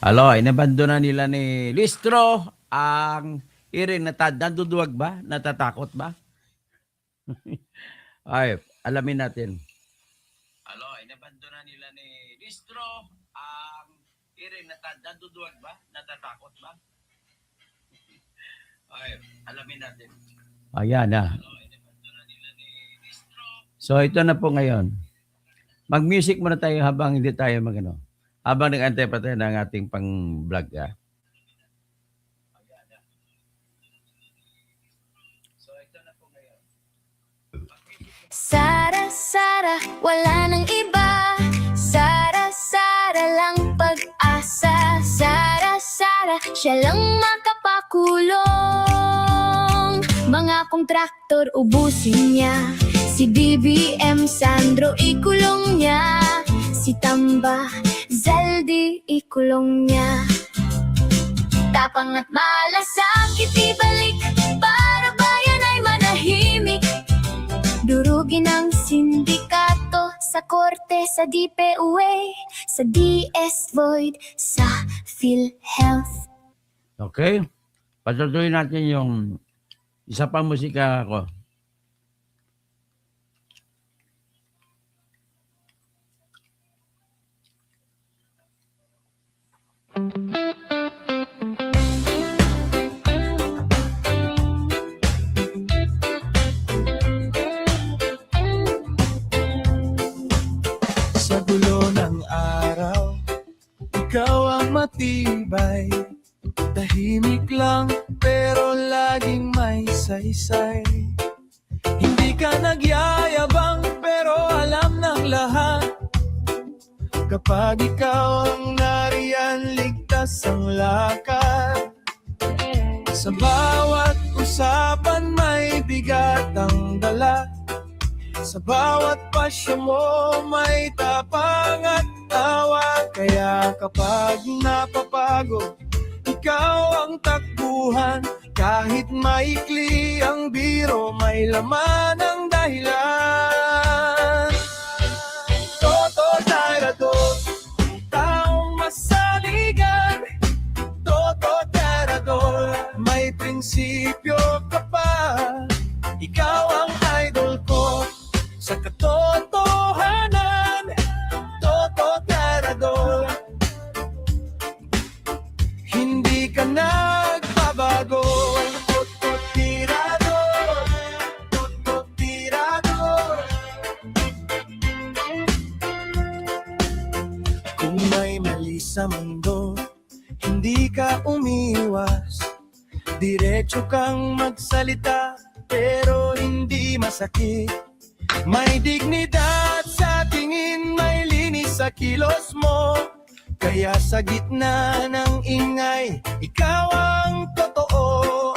Alo, inabando na nila ni Listro ang hearing. Nanduduwag ba? Natatakot ba? Ay, alamin natin. Alo, inabando na nila ni Listro ang hearing. Nanduduwag ba? Natatakot ba? Ay, alamin natin. Ayan na. So ito na po ngayon. Mag-music muna tayo habang hindi tayo magano. Habang nag-antay pa tayo ng ating pang-vlog. Sara, Sara, wala nang iba. Sara, Sara lang pag-asa. Sara, Sara, siya lang makapakulong. Mga kontraktor ubusin niya. Si BBM Sandro ikulong niya. Si Tamba Zaldi ikulong niya. Tapang at malasakit ibalik para bayan ay manahimik. Durugin ang sindikato sa korte, sa DPUA, sa DS Void, sa PhilHealth. Okay? Patuloy natin yung isa pang musika ko. Sa dulo ng araw, ikaw ang matibay. Tahimik lang pero laging may saysay. Hindi ka nagyayabang pero alam ng lahat. Kapag ikaw ang nariyan, ligtas ang lakad. Sa bawat usapan may bigat ang dala. Sa bawat pasya mo may tapang at tawa. Kaya kapag napapagod, ikaw ang takbuhan. Kahit maikli ang biro, may laman ang dahilan. Toto Tirador, taong masaligan. Toto Tirador, may prinsipyo ka pa. Ikaw ang idol ko sa katotohanan. Toto Tirador, hindi ka nagbabago. Toto Tirador, Toto Tirador. Kung may mali sa mundo, hindi ka umiwas. Diretso kang magsalita pero hindi masakit. May dignidad sa tingin, may linis sa kilos mo. Kaya sa gitna ng ingay, ikaw ang totoo.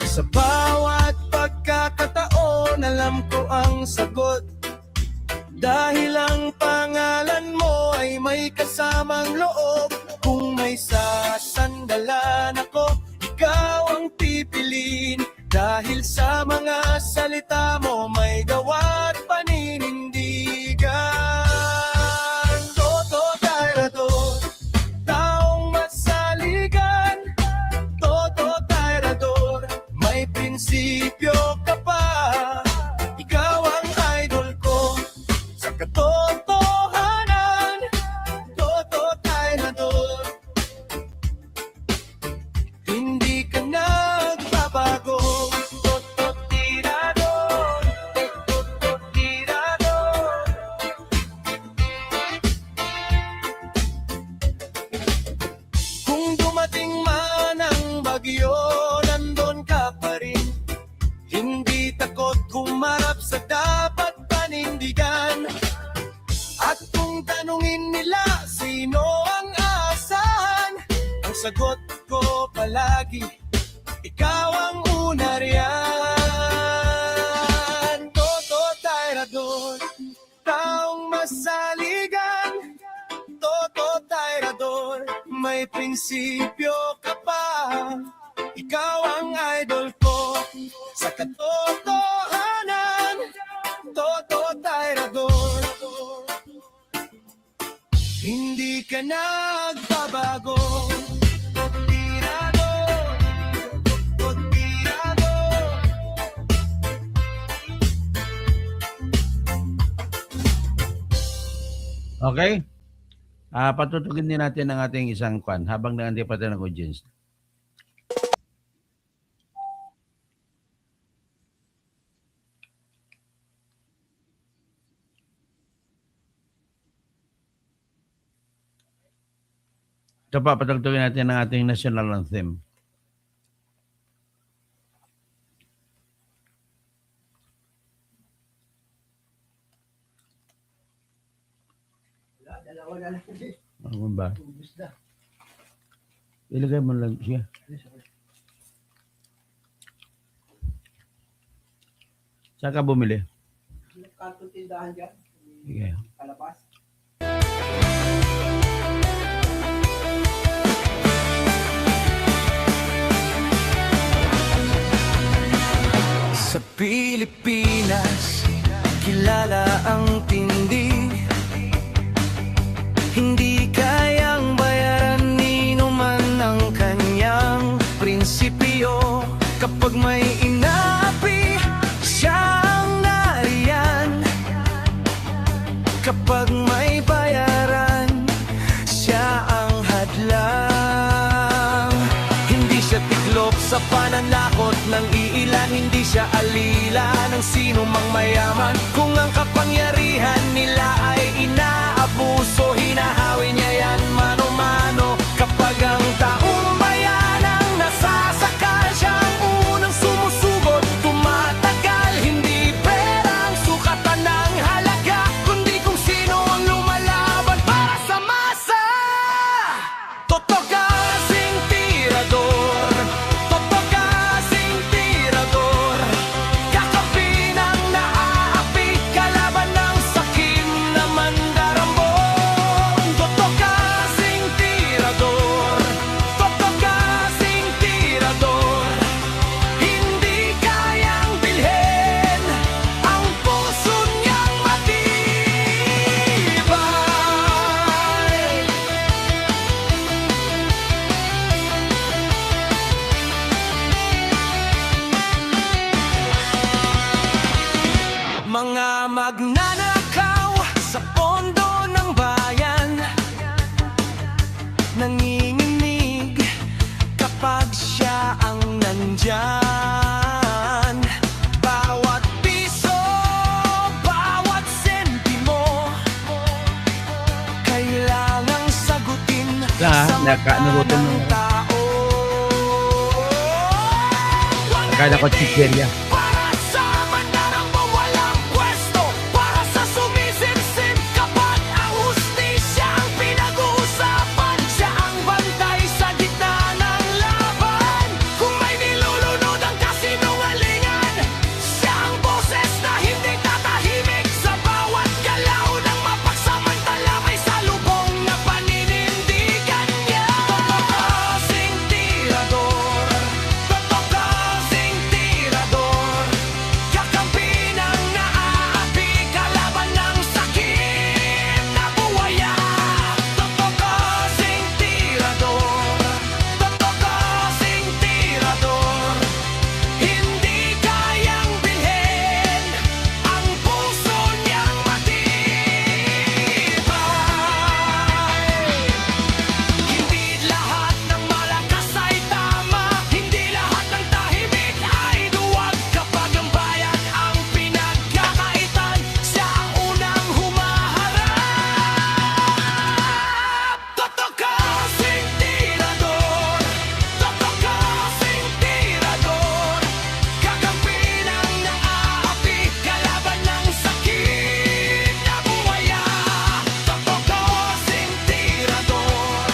Sa bawat pagkakataon, alam ko ang sagot. Dahil ang pangalan mo ay may kasamang loob. Kung may sasandalan ako, ikaw ang pipiliin. Dahil sa mga salita mo may gawa't paninindigan. Toto Tirador, taong masaligan. Toto Tirador, may prinsipyo ka pa. Ikaw ang idol ko sa katotohanan. Toto Tirador, hindi ka nagbabago. Toto Tirador, Toto Tirador. Kung dumating man ang bagyo, nandun ka pa rin. Hindi takot humarap sa dapat panindigan. At kung tanungin nila sino ang asahan, ang sagot ko palagi, ikaw ang una riyan. Toto Tirador, taong masaligan. Toto Tirador, may prinsipyo ka pa. Ikaw ang idol ko sa katotohanan. Toto Tirador, Hindi ka nagbabago. Tirador, o tirador. Okay? Patutugin din natin ang ating isang kwan habang naandi pa tayo ng audience. Ito pa, patugtugin natin ang ating national anthem. Ano ba? Ilagay mo lang siya. Saan ka bumili? Kanto tindahan dyan, Sige. kalabas. Sa Pilipinas, kilala ang tindi. Hindi kayang bayaran ni numan ang kanyang prinsipyo. Kapag may inaapi, siya ang nariyan. Kapag may bayaran, siya ang hadlang. Hindi siya tiklop sa pananakot ng iilan. Hindi siya alila ng sino mang mayaman. Kung ang kapangyarihan nila ay inaabuso, hinahawi niya yan mano-mano. Kapag ang taong bayan ang nasasakal, siya ang unang sumusugot, tumatagal. Hindi perang sukatan ng halaga, kundi kung sino ang lumalaban para sa masa. Totoo kasing tirador, totoo kasing tirador. Kakampi ng naaapi, kalaban ng sakim na mandarambong. Totoo kasing tirador, totoo kasing tirador. Hindi kayang bilhin ang puso niyang matibay. Mga magnanakaw sa pondo ng bayan, nanginginig kapag siya ang nandyan. Bawat piso, bawat sentimo, kailangang sagutin sa mata nagutom ng na. tao. Akala ko chicheria. Para sa mandarambong walang pwesto, para sa sumisimsim kapag ang hustisya ang pinag-uusapan. Siya ang bantay sa gitna ng laban. Kung may nilulunod ang kasinungalingan, siya ang boses na hindi tatahimik. Sa bawat galaw ng mapagsamantala, may salubong na paninindigan niya. Totoo kasing tirador, totoo kasing tirador. Kakampi ng naaapi, kalaban ng sakit na buwaya. Totoo kasing tirador, totoo kasing tirador. Hindi kayang bilhin ang puso niyang matibay. Hindi lahat ng malakas ay tama, hindi lahat ng tahimik ay duwag. Kapag ang bayan ang pinagkakaitan, siya ang unang humaharap. Totoo kasing tirador, totoo kasing tirador. Kakampi ng naaapi, kalaban ng sakit na buwaya. Totoo kasing tirador,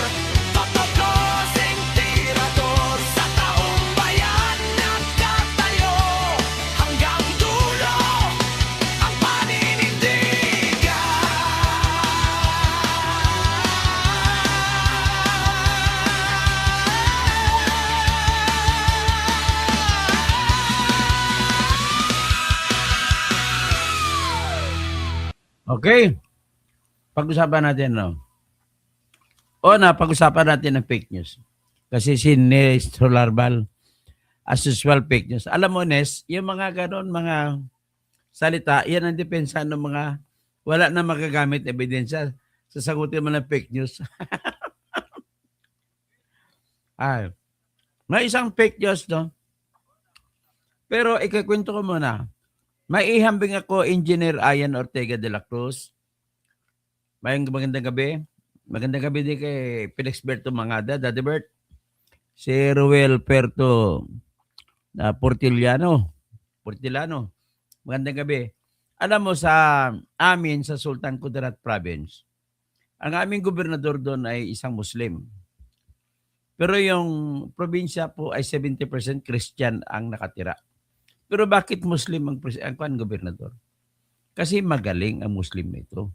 totoo kasing tirador. Sa taong bayan nagtatayo, hanggang dulo ang paninindigan. Okay. Pag-usapan natin, no? O napag-usapan natin ng fake news. Kasi si Nes Solarbal, as usual, fake news. Alam mo, Nes, yung mga ganon, mga salita, yan ang depensa ng mga wala na magagamit ebidensya. Sasagutin mo ng fake news. Ay, may isang fake news, no? Pero ikakwento ko muna. May ihambing ako, Engineer Ian Ortega de la Cruz. Magandang gabi. Magandang gabi din kay Felixberto Mangada, Daddy Bert. Si Ruel Perto Portillano. Magandang gabi. Alam mo, sa amin, sa Sultan Kudarat Province, ang aming gobernador doon ay isang Muslim. Pero yung probinsya po ay 70% Christian ang nakatira. Pero bakit Muslim ang gobernador? Kasi magaling ang Muslim na ito.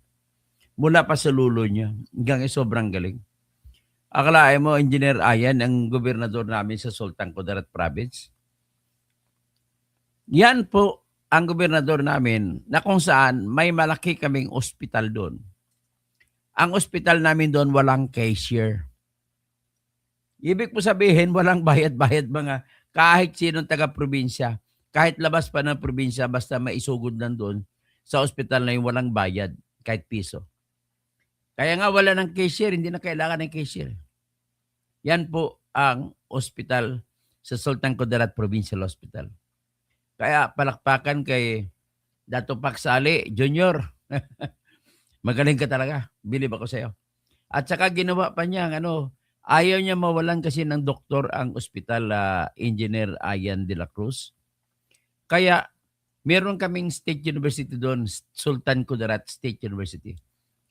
Mula pa sa lulo niya, hanggang sobrang galing. Akalain mo, Engineer Ayan, ang gobernador namin sa Sultan Kudarat Province. Yan po ang gobernador namin na kung saan may malaki kaming ospital doon. Ang ospital namin doon walang cashier. Ibig po sabihin, walang bayad-bayad mga kahit sinong taga-probinsya. Kahit labas pa ng probinsya, basta maisugod lang doon, sa ospital na yun, walang bayad, kahit piso. Kaya nga wala ng cashier, hindi na kailangan ng cashier. Yan po ang ospital sa Sultan Kudarat Provincial Hospital. Kaya palakpakan kay Dato Paksali Jr. Magaling ka talaga. Bilib ako sa'yo. At saka ginawa pa niya, ayaw niya mawalan kasi ng doktor ang ospital, Engineer Ian de la Cruz. Kaya meron kaming State University doon, Sultan Kudarat State University.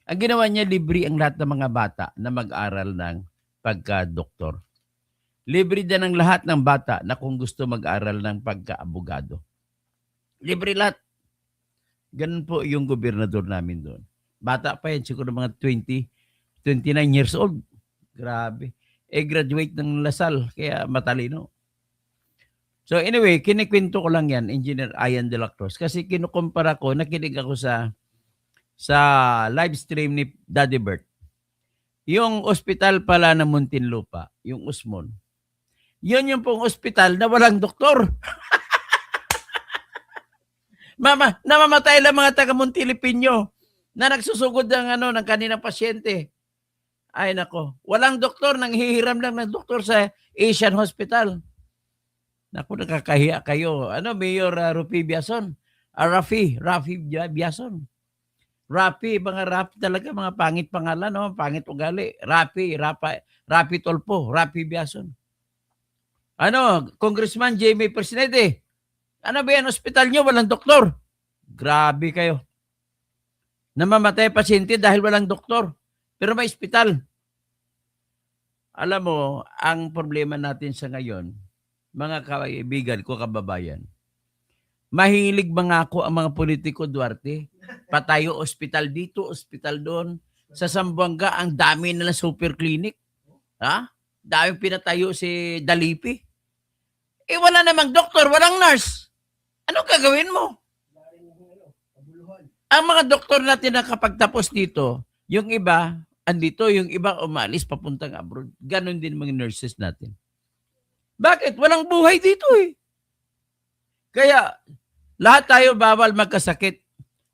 Ang ginawa niya, libre ang lahat ng mga bata na mag-aral ng pagka-doktor. Libre din ang lahat ng bata na kung gusto mag-aral ng pagka-abogado. Libre lahat. Ganun po yung gobernador namin doon. Bata pa yan, siguro mga 29 years old. Grabe. Graduate ng Lasal, kaya matalino. So anyway, kinikwento ko lang yan, Engineer Ian de la Cruz. Kasi kinukumpara ko, nakinig ako sa live stream ni Daddy Bert. Yung ospital pala ng Muntinlupa, yung Usmon, yun yung pong ospital na walang doktor. Namamatay lang mga taga-Muntilipinyo na nagsusugod ng kanilang pasyente. Ay nako, walang doktor, nanghihiram lang ng doktor sa Asian Hospital. Naku, nakakahiya kayo. Mayor Rufi Biason? Rafi Biason. Rafi talaga, mga pangit pangalan, pangit ugali. Rafi Tolpo, Rafi Biason. Congressman Jamie Presidente. Ano ba yan, ospital nyo, walang doktor? Grabe kayo. Namamatay pasyente dahil walang doktor. Pero may ospital. Alam mo, ang problema natin sa ngayon, mga kaibigan ko, kababayan, mahilig mangako ang mga politiko Duarte. Patayo ospital dito, ospital doon. Sa Zamboanga, ang dami na super clinic. Daming pinatayo si Dalipi. Wala namang doktor, walang nurse. Ano gagawin mo? Ang mga doktor natin na kapag tapos dito, yung iba, andito, yung iba umalis papuntang abroad. Ganon din mga nurses natin. Bakit? Walang buhay dito eh. Kaya, lahat tayo bawal magkasakit.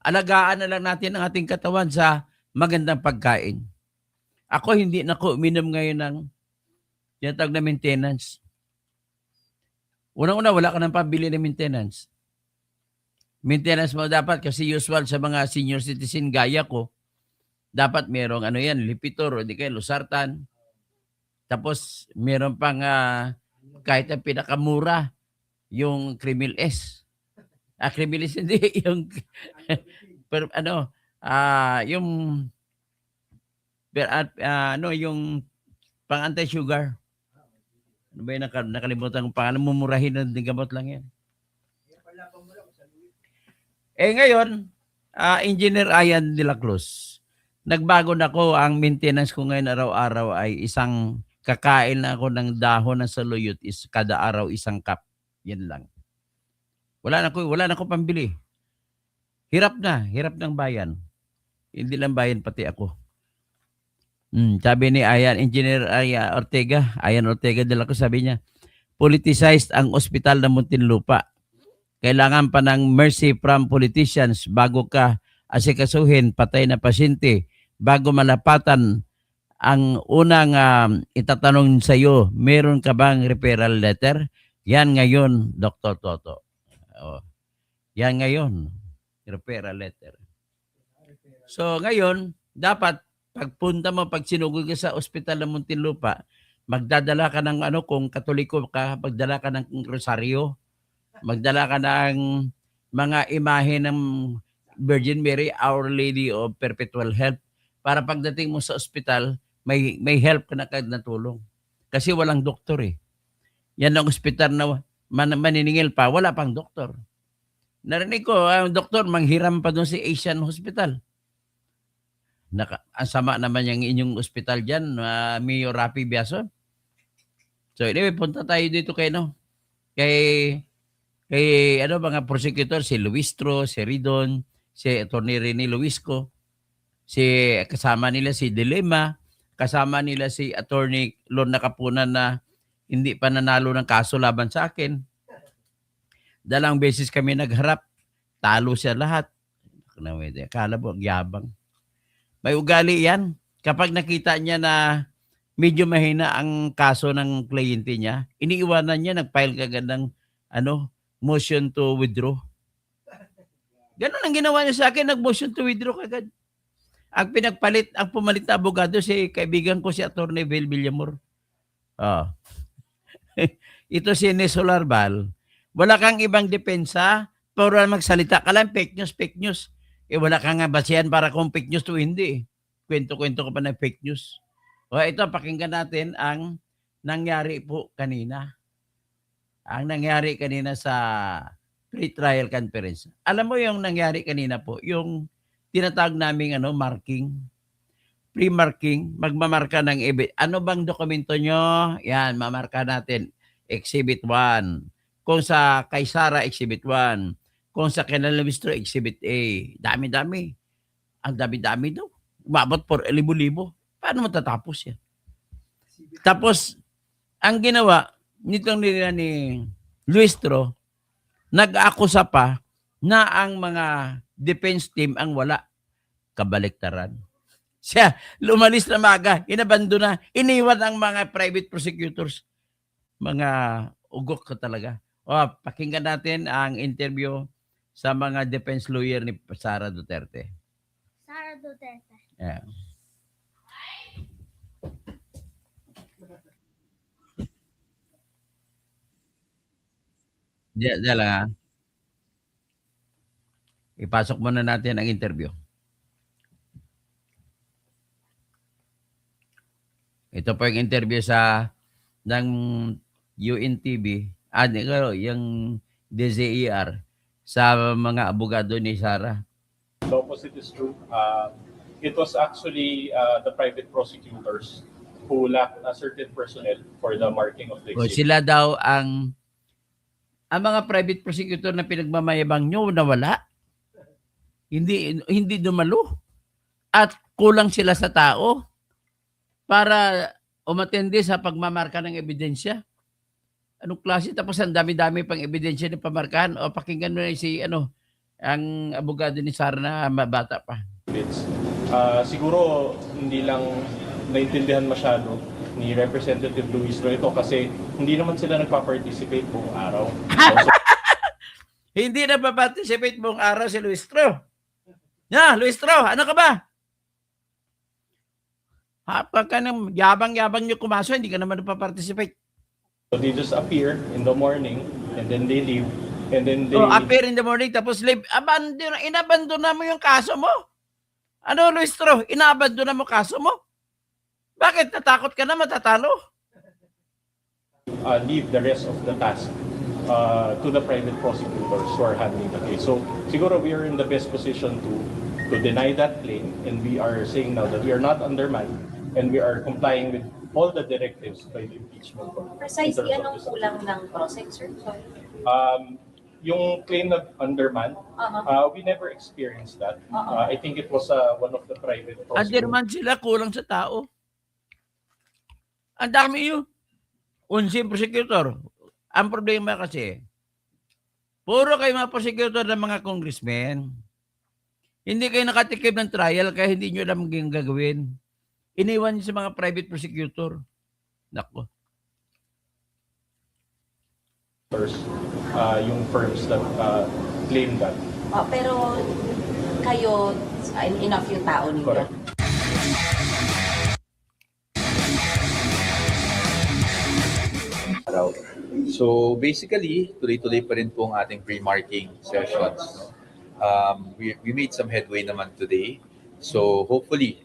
Alagaan na lang natin ang ating katawan sa magandang pagkain. Ako hindi na ko uminom ngayon ng tinatawag na maintenance. Unang-una, wala ka ng pambili ng maintenance. Maintenance mo dapat kasi usual sa mga senior citizen gaya ko, dapat merong Lipitor o di kaya Losartan. Tapos meron pang kahit ang pinakamura, yung Crimil S. Crimil S hindi, yung yung pang anti-sugar. Ano ba yung nakalimutan kong pangalan? Mumurahin ng gamot lang yan. Ngayon, Engineer Ian de la Cruz, nagbago na ko. Ang maintenance ko ngayon araw-araw ay isang kakain na ako ng dahon ng saluyot is kada araw isang cup. Yan lang. Wala na ko pambili. Hirap ng bayan. Hindi lang bayan, pati ako. Sabi ni Engineer Ayan Ortega de la Cruz, sabi niya, politicized ang ospital ng Muntinlupa. Kailangan pa ng mercy from politicians bago ka asikasuhin patay na pasyente, bago malapatan. Ang unang itatanong sa iyo, meron ka bang referral letter? Yan ngayon, Dr. Toto. Oh, yan ngayon, referral letter. So ngayon, dapat pagpunta mo, pag sinugod ka sa ospital ng Muntinlupa, magdadala ka ng kung Katoliko ka, magdala ka ng rosaryo, magdala ka ng mga imahe ng Virgin Mary, Our Lady of Perpetual Help, para pagdating mo sa ospital, may help ka na kagad na tulong. Kasi walang doktor eh. Yan ang ospital na maniningil pa, wala pang doktor. Narinig ko, ang doktor, manghiram pa doon si Asian Hospital. Ang sama naman yung inyong ospital dyan, Mayor Rapi Biaso. So anyway, punta tayo dito kay mga prosecutor, si Luistro, si Ridon, si Atty. Rene Luisco, kasama nila si Dilema, kasama nila si Atty. Lon Nakapunan na hindi pa nanalo ng kaso laban sa akin. Dalang beses kami nagharap, talo siya lahat. Akala mo, yabang. May ugali yan. Kapag nakita niya na medyo mahina ang kaso ng kliyente niya, iniiwanan niya, nag-file kagad ng motion to withdraw. Ganun ang ginawa niya sa akin, nag-motion to withdraw kagad. Ang pumalit na abogado, si kaibigan ko si Atty. Vel Villamor. Oh. Ito si Nesolarbal. Wala kang ibang depensa, pero magsalita ka lang, fake news. Wala kang nga basihan para kung fake news to hindi. Kwento-kwento ko pa ng fake news. O ito, pakinggan natin ang nangyari po kanina. Ang nangyari kanina sa pre-trial conference. Alam mo yung nangyari kanina po, yung tinatawag naming marking. Pre-marking, magmamarka ng ano bang dokumento nyo? Yan, mamarka natin. Exhibit 1. Kung sa kay Sara, Exhibit 1. Kung sa Luistro, Exhibit A. Dami-dami. Ang dami-dami daw. Umabot por libo-libo. Paano matatapos yan? Tapos, ang ginawa, nitong nila ni Luistro, nag-akusa pa na ang mga defense team ang wala. Kabaliktaran. Siya, lumalis na maga, inabando na, iniwan ang mga private prosecutors. Mga ugok ka talaga. Pakinggan natin ang interview sa mga defense lawyer ni Sara Duterte. Sara Duterte. Yeah. Diyan lang ha. Ipasok muna natin ang interview. Ito po yung interview ng UNTV, yung DZER, sa mga abogado ni Sara. The opposite is true. It was actually the private prosecutors who lacked a certain personnel for the marking of the O, exhibit. sila daw ang mga private prosecutor na pinagmamayabang nyo nawala. Hindi dumalo. At kulang sila sa tao para umatindi sa pagmamarka ng ebidensya. Anong klase? Tapos ang dami-dami pang ebidensya na pamarkahan. O pakinggan mo na ang abogado ni Sara na mabata pa. Siguro hindi lang naintindihan masyado ni Representative Luistro ito kasi hindi naman sila nagpa-participate buong araw. Hindi na pa-participate buong araw si Luistro. Luistro, ano ka ba? Pagka nang yabang-yabang nyo kumaso, hindi ka naman pa-participate. So they just appear in the morning and then they leave and then they... appear in the morning tapos leave. Inabandona mo yung kaso mo. Ano, Luistro? Inabandona mo kaso mo? Bakit? Natakot ka na matatalo? Leave the rest of the task to the private prosecutors who are handling the case. So siguro we are in the best position to deny that claim, and we are saying now that we are not undermined and we are complying with all the directives by the impeachment court. Precisely, anong kulang ng process, sir? Sorry. Yung claim na undermanned, we never experienced that. I think it was one of the private prosecutors. Underman sila, kulang sa tao. Ang dami yun. 11 prosecutor. Ang problema kasi, puro kayo mga prosecutor ng mga congressmen. Hindi kayo nakatikim ng trial kaya hindi nyo alam ang gagawin. Iniwan nyo sa mga private prosecutor. Nako. Yung firms that claim that. Pero kayo, enough yung tao ninyo. Correct. araw. So basically, tuloy-tuloy pa rin po ang ating pre-marking sessions. No? We made some headway naman today. So hopefully,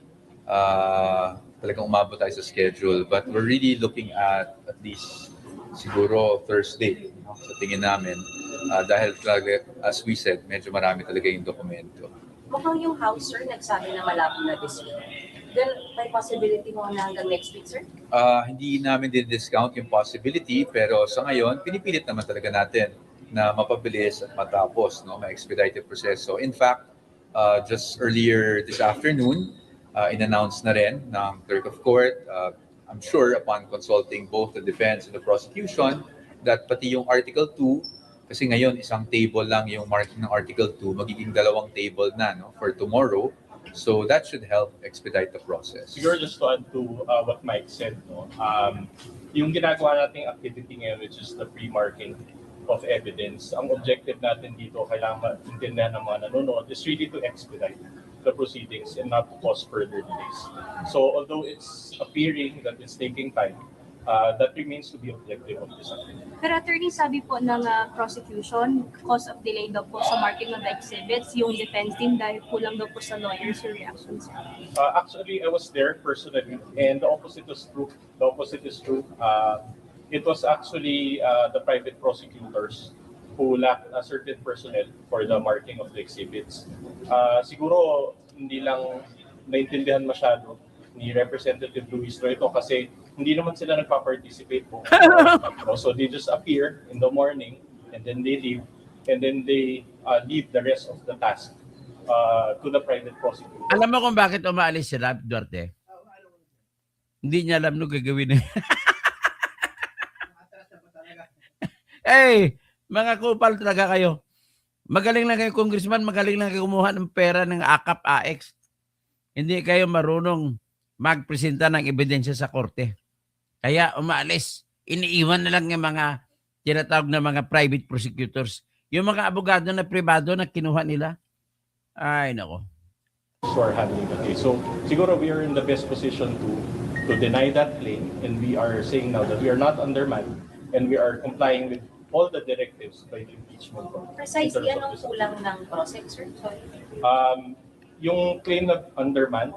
talagang umabot tayo sa schedule. But we're really looking at least siguro Thursday, no? Sa tingin namin. Dahil talaga, as we said, medyo marami talaga yung dokumento. Mukhang yung House, sir, nagsabi na malapit na this week. Then, may possibility mo na hanggang next week, sir? Hindi namin din-discount yung possibility, pero sa ngayon, pinipilit naman talaga natin na mapabilis at matapos, no, ma-expedited proseso. In fact, just earlier this afternoon, in-announce na rin ng clerk of court, I'm sure upon consulting both the defense and the prosecution, that pati yung Article 2, kasi ngayon isang table lang yung marking ng Article 2, magiging dalawang table na, no, for tomorrow. So that should help expedite the process. Siguro just to add to what Mike said, no, yung ginagawa nating activity ngayon, which is the pre-marking of evidence, ang objective natin dito, kailangan maintindihan ng mga nanonood, is really to expedite the proceedings and not to cause further delays. So although it's appearing that it's taking time, that remains to be objective of this activity. Pero attorney, sabi po ng prosecution, cause of delay daw po sa marking of the exhibits, yung defense team dahil kulang daw po sa lawyers yung reactions. Actually, I was there personally, and the opposite is true. The opposite is true. It was actually the private prosecutors who lacked a certain personnel for the marking of the exhibits. Siguro hindi lang naintindihan masyado ni Representative Luis ito kasi hindi naman sila nagpa-participate po. So they just appear in the morning and then they leave and then they leave the rest of the task to the private prosecutor. Alam mo kung bakit umaalis sila, Duarte? Hindi niya alam nung gagawin niya. Mga kupal talaga kayo. Magaling lang kayo, congressman, magaling lang kayo kumuha ng pera ng AKAP, AX. Hindi kayo marunong magpresenta ng ebidensya sa korte. Kaya umaalis. Iniiwan na lang yung mga tinatawag na mga private prosecutors. Yung mga abogado na privado na kinuha nila. Ay, nako. Who are handling the case. So siguro we are in the best position to deny that claim, and we are saying now that we are not undermined and we are complying with all the directives by the impeachment court. Precisely, anong kulang ng process, sir? Sorry. Yung claim na undermanned,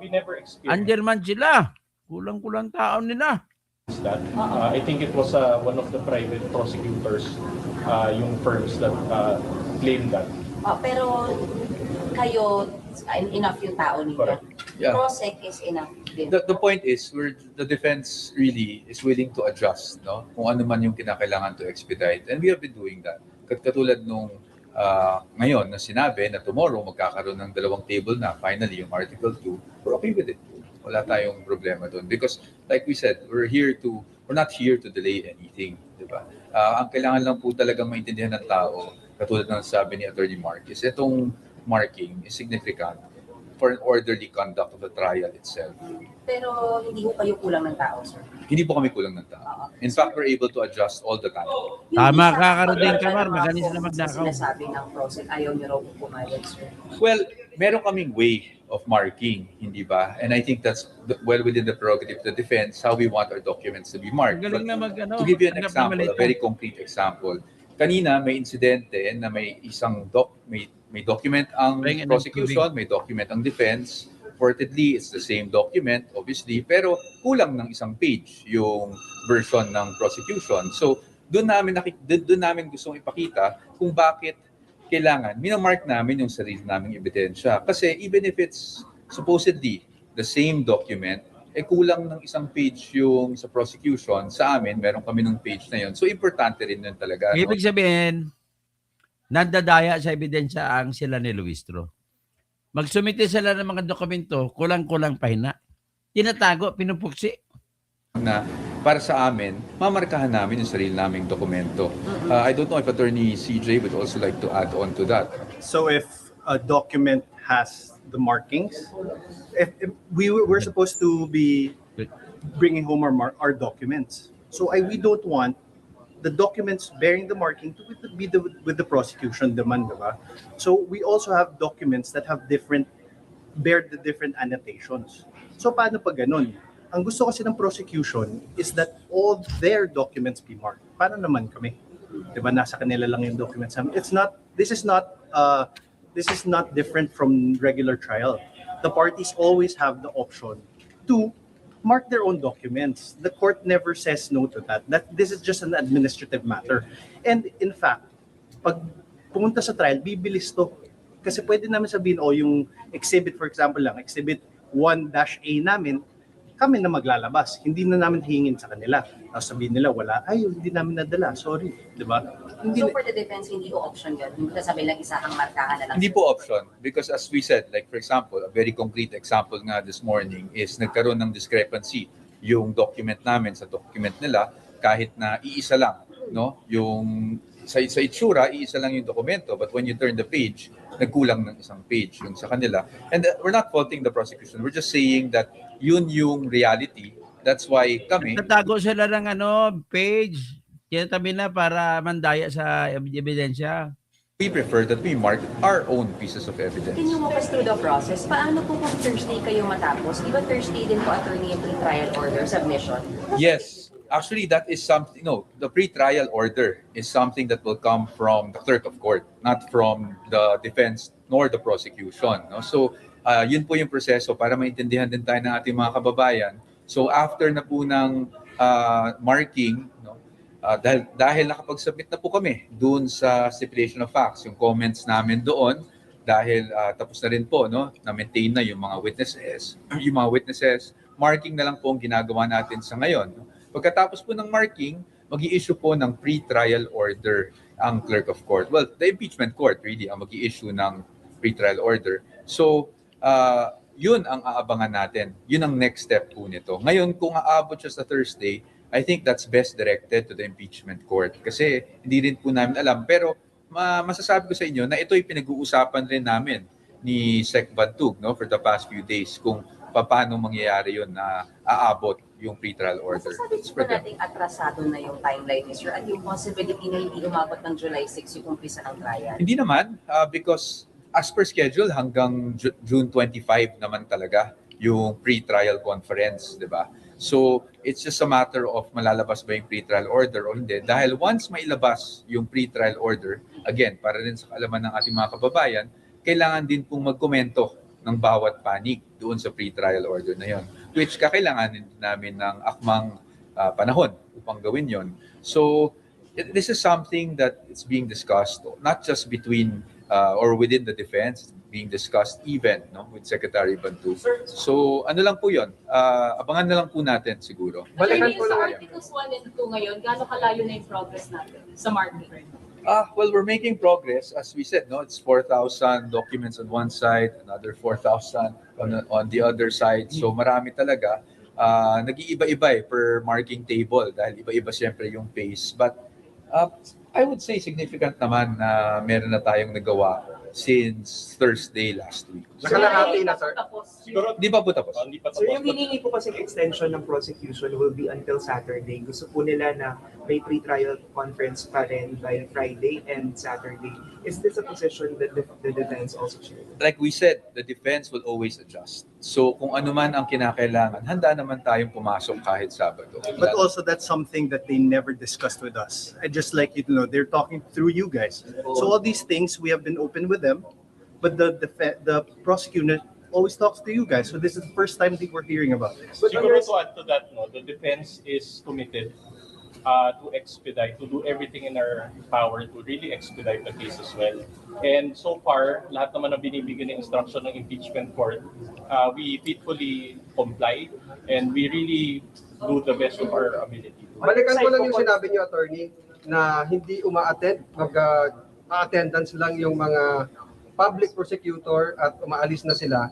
we never experienced Underman sila. Kulang-kulang taon nila. that. I think it was one of the private prosecutors, yung firms that claimed that. Pero kayo, enough yung tao ninyo. Correct. Yeah. Prosec is enough din. The point is, the defense really is willing to adjust, no? Kung ano man yung kinakailangan to expedite. And we have been doing that. Katulad nung ngayon na sinabi na tomorrow magkakaroon ng dalawang table na finally yung Article 2, we're okay with it. Wala tayong problema doon. Because like we said, we're not here to delay anything. Diba? Ang kailangan lang po talagang maintindihan ng tao, katulad ng sabi ni Attorney Mark, is itong marking is significant for an orderly conduct of the trial itself. Pero hindi ko kayo kulang ng tao, sir. Hindi po kami kulang ng tao. In fact, we're able to adjust all the time. Tama isa- ka, Karodin wala Kamar, namang magaling sila focus sa magnakaw. Sinasabi ng Prosec, ayaw niyo raw po pumayag, sir. Well, meron kaming way of marking, hindi ba? And I think that's well within the prerogative of the defense, how we want our documents to be marked. Galing But na mag-ano. to give you an tanggap na example, malito. a very concrete example, kanina may insidente na may isang may document ang Bring in prosecution, may document ang defense. Reportedly, it's the same document, obviously, pero kulang ng isang page yung version ng prosecution. So, doon namin gustong ipakita kung bakit kailangan minamark namin yung sarili naming ebidensya. Kasi even if it's supposedly the same document, kulang ng isang page yung sa prosecution. Sa amin, meron kami ng page na yun. So, importante rin yun talaga. No? Ibig sabihin, nandadaya sa ebidensya ang sila ni Luistro. Magsumite sila ng mga dokumento, kulang-kulang pahina. Tinatago, pinupuksi. na para sa amin, mamarkahan namin yung sarili naming dokumento. I don't know if Attorney CJ would also like to add on to that. So if a document has the markings, if we're supposed to be bringing home our documents. So we don't want the documents bearing the marking to be with the prosecution demand, diba? So we also have documents that have bear the different annotations. So paano pag ganun? Ang gusto kasi ng prosecution is that all their documents be marked. Paano naman kami? Diba, nasa kanila lang yung documents. This is not different from regular trial. The parties always have the option to mark their own documents. The court never says no to that. This is just an administrative matter. And in fact, pag pumunta sa trial, bibilis to. Kasi pwede namin sabihin, yung exhibit, for example lang, exhibit 1-A namin, kami na maglalabas. Hindi na namin hingin sa kanila. Tapos sabihin nila, wala, hindi namin nadala. Sorry. Diba? So for the defense, hindi ko option yun. Hindi ko sabi lang isahang markahan na lang. Hindi po option because as we said, like for example, a very concrete example nga this morning is nagkaroon ng discrepancy yung document namin sa document nila kahit na iisa lang, no? Yung sa itsura, iisa lang yung dokumento, but when you turn the page, nagkulang ng isang page yung sa kanila. And we're not faulting the prosecution. We're just saying that yun yung reality. That's why kami Nagtatago sila ng page. Tinatabi na para mandaya sa ebidensya. we prefer that we mark our own pieces of evidence. Can you walk us through the process? Paano po kung Thursday kayo matapos? Di ba Thursday din po attorney yung pre-trial order submission? Yes, actually that is something, the pre-trial order is something that will come from the clerk of court, not from the defense nor the prosecution. No? So yun po yung proseso para maintindihan din tayo ng ating mga kababayan. So after na po ng marking, dahil nakapag-submit na po kami doon sa stipulation of facts, yung comments namin doon, dahil tapos na rin po, na-maintain na yung mga witnesses, marking na lang po ang ginagawa natin sa ngayon. Pagkatapos po ng marking, mag-i-issue po ng pre-trial order ang clerk of court. Well, the impeachment court really ang mag-i-issue ng pre-trial order. So, yun ang aabangan natin. Yun ang next step po nito. Ngayon, kung aabot siya sa Thursday, I think that's best directed to the impeachment court. Kasi hindi rin po namin alam. Pero masasabi ko sa inyo na ito'y pinag-uusapan rin namin ni Sec Bantug for the past few days kung paano mangyayari yun na aabot yung pre-trial order. Masasabi ko ba natin atrasado na yung timeline ni Sir at yung possibility na hindi umabot ng July 6 yung umpisa ng trial? Hindi naman because as per schedule hanggang June 25 naman talaga yung pre-trial conference, di ba? So, it's just a matter of malalabas ba yung pre-trial order o hindi. Dahil once mailabas yung pre-trial order, again, para rin sa kaalaman ng ating mga kababayan, kailangan din pong magkomento ng bawat panig doon sa pre-trial order na yon, which kakailanganin namin ng akmang panahon upang gawin yon. So, this is something that is being discussed, not just between or within the defense, being discussed even with Secretary Bantug. So ano lang po yun, abangan na lang po natin siguro. Balikan po lang Articles 1 and 2 ngayon, gaano kalayo na yung progress natin sa marking? Well, we're making progress. As we said, it's 4,000 documents on one side, another 4,000 on the other side. So marami talaga. Nag-iiba-iba per marking table dahil iba-iba siyempre yung pace. But I would say significant naman na meron na tayong nagawa since Thursday last week. Nakalahati na, sir. Siguro, Di pa po tapos? hindi pa So tapos. yung hiningi po kasing extension ng prosecution will be until Saturday. Gusto po nila na may pre-trial conference pa rin by Friday and Saturday. Is this a position that the defense also shares? Like we said, the defense will always adjust. So kung ano man ang kinakailangan, handa naman tayong pumasok kahit Sabado. But also that's something that they never discussed with us. I just like you to know they're talking through you guys. So all these things we have been open with them, but the prosecutor always talks to you guys. So this is the first time that we're hearing about this. Siguro to add to that, the defense is committed to expedite, to do everything in our power to really expedite the case as well. And so far, lahat naman na binibigyan ng instruction ng impeachment court, we faithfully comply and we really do the best of our ability. Balikan ko lang yung sinabi niyo, attorney, na hindi uma-attend, attendance lang yung mga public prosecutor at umaalis na sila.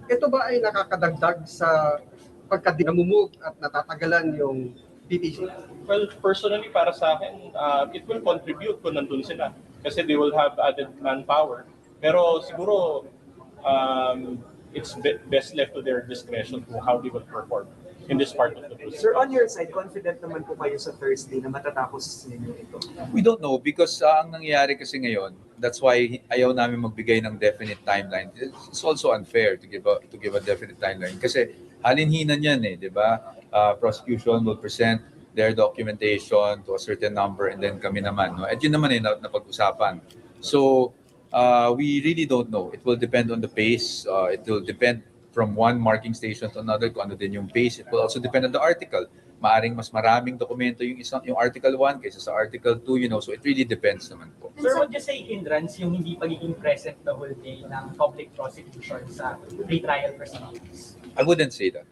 Ito ba ay nakakadagdag sa pagka namumove at natatagalan yung PTC? Well, personally, para sa akin, it will contribute kung nandun sila. Kasi they will have added manpower. Pero siguro, it's best left to their discretion kung how they will perform in this part of the process. Sir, on your side, confident naman po kayo sa Thursday na matatapos ninyo ito? We don't know because ang nangyayari kasi ngayon, that's why ayaw namin magbigay ng definite timeline. It's also unfair to give a definite timeline kasi halinhinan yan eh, di ba? Prosecution will present their documentation to a certain number and then kami naman. No? At yun naman eh, napag-usapan. So, we really don't know. It will depend on the pace. It will depend from one marking station to another kung ano din yung pace. It will also depend on the article. Maaring mas maraming dokumento yung Article 1 kaysa sa Article 2, so it really depends naman po. Sir, would you say hindrance yung hindi pagiging present the whole day ng public prosecution sa pre-trial proceedings? I wouldn't say that.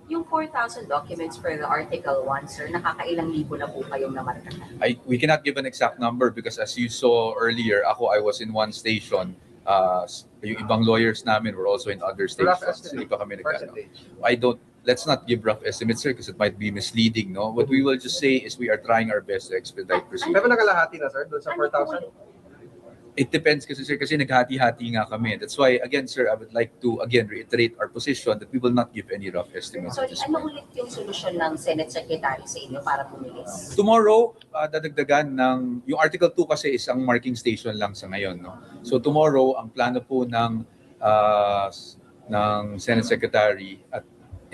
Yung 4,000 documents for the Article 1, sir, nakakailang libo na po kayong namarkahan? We cannot give an exact number because as you saw earlier, I was in one station. Yung ibang lawyers namin were also in other Rough stations. Hindi estimate, pa kami nagkano. percentage. Let's not give rough estimates, sir, because it might be misleading, no? What we will just say is we are trying our best to expedite proceedings. Pero nakalahati na, sir, doon sa 4,000? It depends kasi, sir, kasi naghati-hati nga kami. That's why, again, sir, I would like to, again, reiterate our position that we will not give any rough estimates. Sorry, ano ulit yung solusyon ng Senate Secretary sa inyo para bumilis? Tomorrow, dadagdagan yung Article 2 kasi isang marking station lang sa ngayon, no? So tomorrow, ang plano po ng Senate Secretary at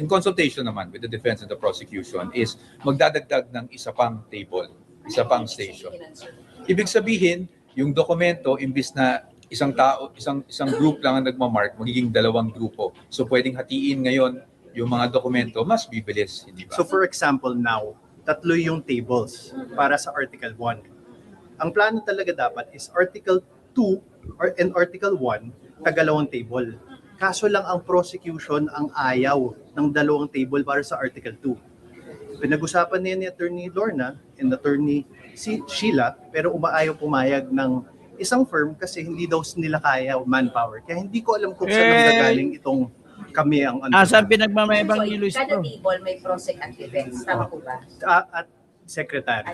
in consultation naman with the defense and the prosecution is magdadagdag ng isa pang table, isa pang station. Ibig sabihin, yung dokumento imbis na isang group lang ang nagmamark, magiging dalawang grupo. So pwedeng hatiin ngayon yung mga dokumento, mas bibilis, hindi ba? So for example now, 3 yung tables para sa Article 1. Ang plano talaga dapat is Article 2 and Article 1, tagalawang table. Kaso lang ang prosecution ang ayaw ng dalawang table para sa Article 2. Pinag-usapan niya ni Attorney Lorna and Attorney Sheila, pero pumayag ng isang firm kasi hindi daw nila kaya manpower. Kaya hindi ko alam kung saan nanggagaling itong kami ang Saan pinagmamayabang ni Luis Kada Pro? table may prosec at defense, tama po ba? at secretary.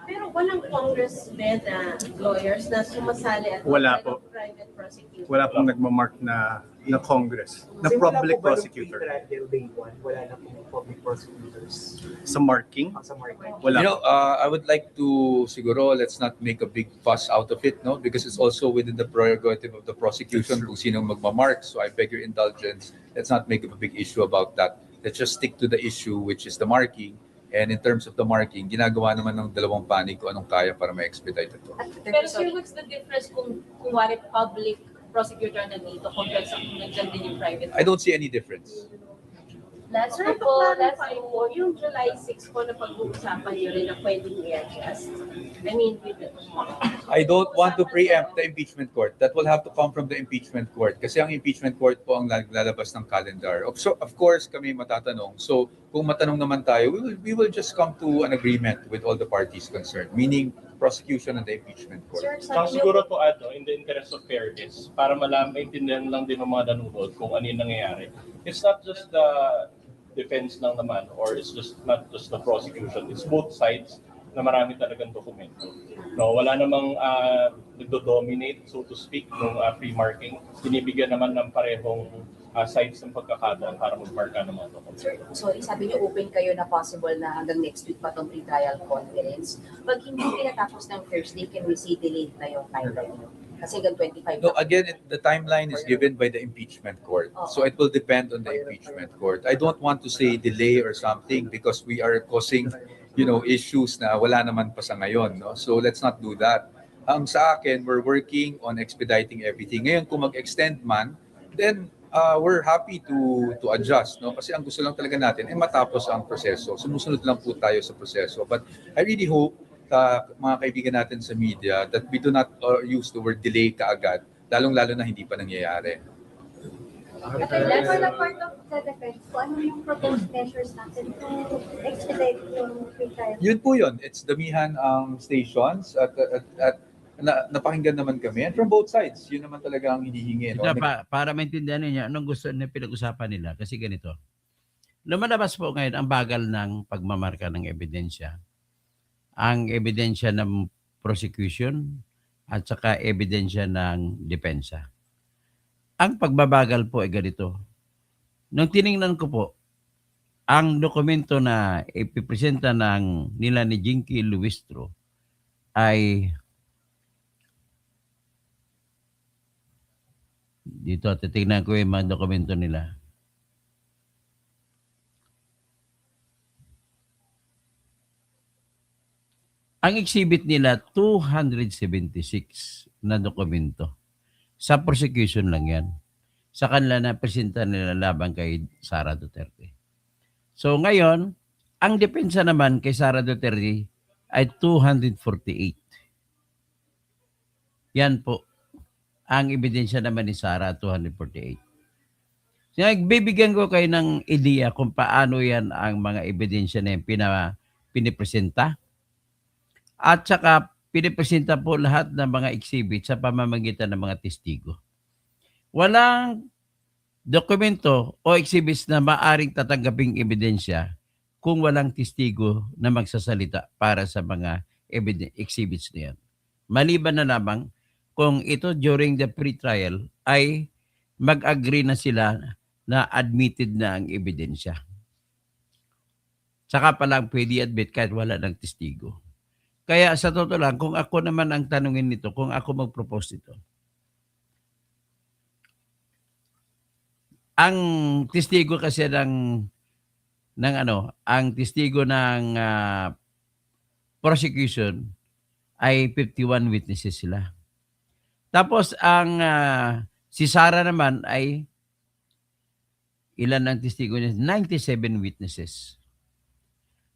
Pero walang congressmen na lawyers na sumasali at Wala po. private prosecutor. Wala pong nagmamark na Congress, na public prosecutor. Pre-trial day 1, wala na pong public prosecutors Sa marking, sa market. wala. I would like to siguro let's not make a big fuss out of it, no, because it's also within the prerogative of the prosecution kung sinong magmamark. So I beg your indulgence. Let's not make a big issue about that. Let's just stick to the issue, which is the marking. And in terms of the marking, ginagawa naman ng dalawang panig kung anong kaya para ma-expedite ito. Pero sir, what's the difference kung wari public prosecutor na dito compared sa kung nandyan din yung private? I don't see any difference. Last po, yung July 6 po na pag-uusapan nyo rin na pwedeng i-adjust. I mean, with the... I don't want to preempt the impeachment court. That will have to come from the impeachment court. Kasi ang impeachment court po ang lalabas ng calendar. So, of course, kami matatanong. So, kung matanong naman tayo, we will just come to an agreement with all the parties concerned, meaning prosecution and the impeachment court. Sir, Saka siguro to add, in the interest of fairness, para maintindihan lang din ng mga nanonood kung ano yung nangyayari. It's not just the defense lang naman, or it's just not just the prosecution. It's both sides na marami talagang dokumento. No, wala namang nagdo-dominate, so to speak, ng free marking. Binibigyan naman ng parehong sides ng pagkakataon para magmarka ng mga dokumento. Sir, sorry, sabi niyo open kayo na possible na hanggang next week pa itong pre-trial conference. Pag hindi pinatapos ng Thursday, can we say delayed na yung timeline niyo? Kasi hanggang 25 No, again, the timeline is given by the impeachment court. So it will depend on the impeachment court. I don't want to say delay or something because we are causing, issues na wala naman pa sa ngayon. No? So let's not do that. Sa akin, we're working on expediting everything. Ngayon, kung mag-extend man, then we're happy to adjust. No? Kasi ang gusto lang talaga natin ay matapos ang proseso. Sumusunod lang po tayo sa proseso. But I really hope mga kaibigan natin sa media that we do not use the word delay kaagad, lalong-lalo na hindi pa nangyayari. Okay, for the part of the defense, kung ano yung proposed measures natin to expedite yung pre-trial? Yun po yun. It's damihan ang stations at napakinggan naman kami. And from both sides, yun naman talaga ang hinihingi. No? Para maintindihan niya anong gusto na pinag-usapan nila. Kasi ganito, lumalabas po ngayon ang bagal ng pagmamarka ng ebidensya. Ang ebidensya ng prosecution at saka ebidensya ng depensa. Ang pagbabagal po ay ganito. Nung tiningnan ko po, ang dokumento na ipipresenta nila ni Jinky Luistro ay dito, titignan ko yung mga dokumento nila. Ang exhibit nila, 276 na dokumento. Sa prosecution lang yan. Sa kanila na presenta nila laban kay Sara Duterte. So ngayon, ang depensa naman kay Sara Duterte ay 248. Yan po. Ang ebidensya naman ni Sara, 248. So, bibigyan ko kayo ng ideya kung paano yan ang mga ebidensya na yung pinipresenta. At saka pinipresenta po lahat ng mga exhibit sa pamamagitan ng mga testigo. Walang dokumento o exhibits na maaring tatanggaping ebidensya kung walang testigo na magsasalita para sa mga exhibits na yan. Maliban na lamang kung ito during the pre-trial ay mag-agree na sila na admitted na ang ebidensya. Saka pa lang pwede admit kahit wala ng testigo. Kaya sa totoo lang, kung ako naman ang tanungin nito, kung ako mag-propose nito, ang testigo kasi ang testigo ng prosecution ay 51 witnesses sila. Tapos ang si Sara naman ay ilan ang testigo niya? 97 witnesses.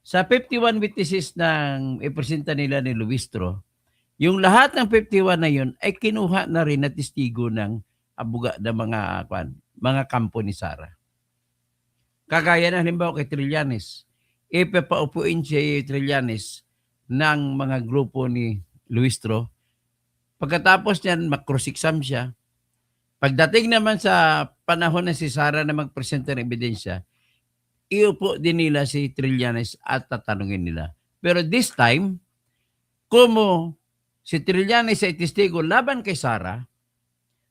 Sa 51 witnesses ng ipresenta nila ni Luistro, yung lahat ng 51 na yun ay kinuha na rin na testigo ng ng mga kampo ni Sara. Kagaya na halimbawa kay Trillanes, ipapaupuin si Trillanes ng mga grupo ni Luistro. Pagkatapos niyan, mag-cross-exam siya. Pagdating naman sa panahon na si Sara na magpresenta ng ebidensya, iupo din nila si Trillanes at tatanungin nila. Pero this time, kung si Trillanes ay testigo laban kay Sara,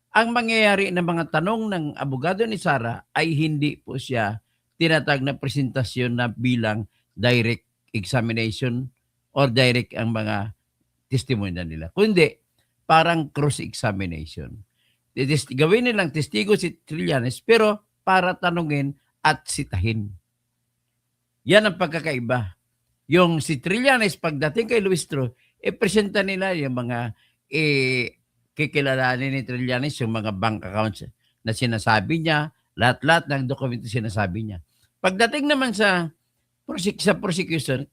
ang mangyayari ng mga tanong ng abogado ni Sara ay hindi po siya tinatag na presentasyon na bilang direct examination or direct ang mga testimonya nila. Kundi, parang cross-examination. Gawin nilang testigo si Trillanes pero para tanungin at sitahin. Yan ang pagkakaiba. Yung si Trillanes, pagdating kay Luistro, presenta nila yung mga kikilalanin ni Trillanes, yung mga bank accounts na sinasabi niya, lahat-lahat ng dokumento sinasabi niya. Pagdating naman sa prosecution,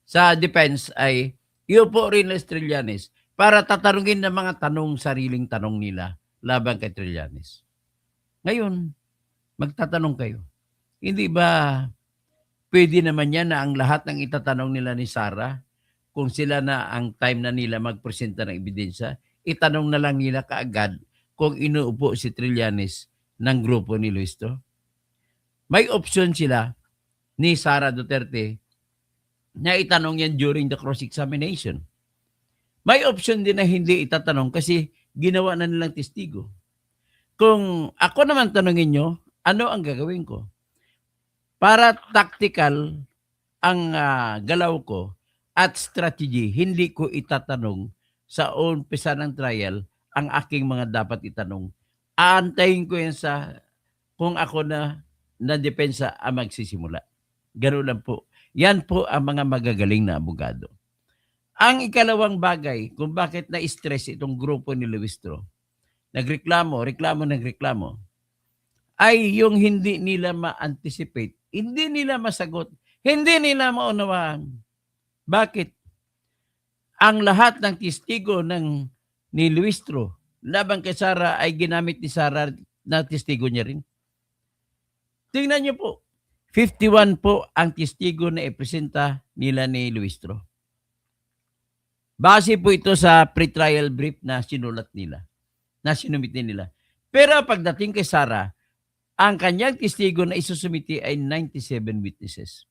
sa defense ay iupo rin ni Trillanes para tatanungin ng mga sariling tanong nila laban kay Trillanes. Ngayon, magtatanong kayo. Hindi ba pwede naman yan na ang lahat ng itatanong nila ni Sara, kung sila na ang time na nila magpresenta ng ebidensya, itanong na lang nila kaagad kung inuupo si Trillanes ng grupo ni Luistro? May option sila ni Sara Duterte na itanong yan during the cross-examination. May option din na hindi itatanong kasi ginawa na nilang testigo. Kung ako naman tanongin nyo, ano ang gagawin ko? Para tactical ang galaw ko at strategy, hindi ko itatanong sa umpisa ng trial ang aking mga dapat itanong. Aantayin ko yan sa kung ako na depensa ang magsisimula. Ganun lang po. Yan po ang mga magagaling na abogado. Ang ikalawang bagay kung bakit na-stress itong grupo ni Luistro, nagreklamo, ay yung hindi nila ma-anticipate, hindi nila masagot, hindi nila maunawaan. Bakit? Ang lahat ng testigo ni Luistro laban kay Sara ay ginamit ni Sara na testigo niya rin. Tingnan niyo po, 51 po ang testigo na ipresenta nila ni Luistro. Base po ito sa pre-trial brief na sinulat nila, na sinumitin nila. Pero pagdating kay Sara, Ang kanyang testigo na isusumiti ay 97 witnesses.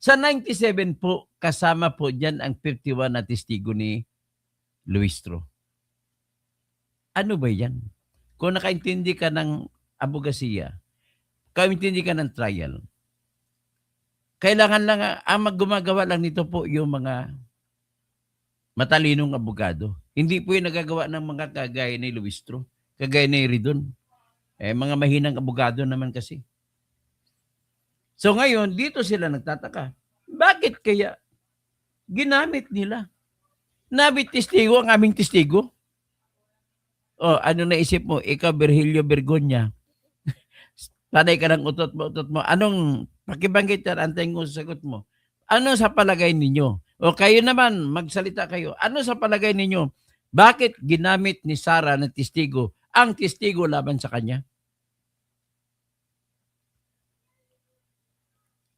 Sa 97 po, kasama po dyan ang 51 na testigo ni Luistro. Ano ba yan? Kung nakaintindi ka ng abogasiya, nakaintindi ka ng trial, kailangan lang, ang gumagawa lang nito po yung mga matalinong abogado. Hindi po yung nagagawa ng mga kagaya ni Luistro, kagaya ni Ridon. Mga mahinang abogado naman kasi. So ngayon, dito sila nagtataka. Bakit kaya ginamit nila? Nabit testigo ang aming testigo. O, ano naisip mo? Ikaw, Virgilio Bergonya. Panay ka ng utot mo. Anong, pakibanggit yan, antayin ko sa sagot mo. Ano sa palagay ninyo? O kayo naman, magsalita kayo. Ano sa palagay ninyo? Bakit ginamit ni Sara na testigo ang testigo laban sa kanya?